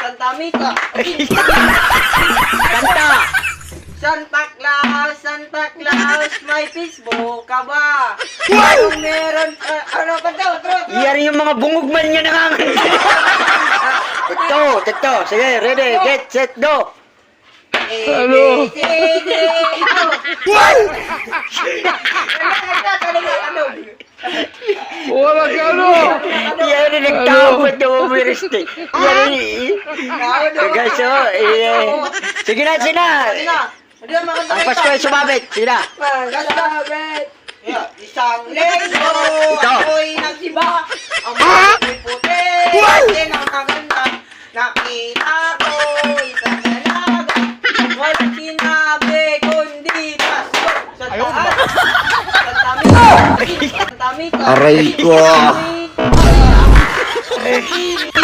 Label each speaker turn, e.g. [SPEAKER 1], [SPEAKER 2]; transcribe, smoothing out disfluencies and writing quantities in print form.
[SPEAKER 1] Santa Mita.
[SPEAKER 2] Kanta!
[SPEAKER 1] Santa Claus, may Facebook ka ba? Anong meron? Ano ba daw?
[SPEAKER 2] Yan yung mga bungugman niya nakakanta. Ito. Sige, ready, get, set, go.
[SPEAKER 1] Ano?
[SPEAKER 3] Wala ka ano?
[SPEAKER 2] Yan yung nagtapot na umiriste. Yan yung... Guys, sige na. Ang Pasko ay sumabit. Sige na.
[SPEAKER 1] Kasabit. Isang linggo,
[SPEAKER 2] Ito.
[SPEAKER 1] ako'y nagsiba. Ang mga puti, kasi nakaganda. Nakita ko isang alaga. Walang sinabi, kundi Pasko. Sa taas, sa tamika.
[SPEAKER 2] Aray ko.
[SPEAKER 1] Sa tamika.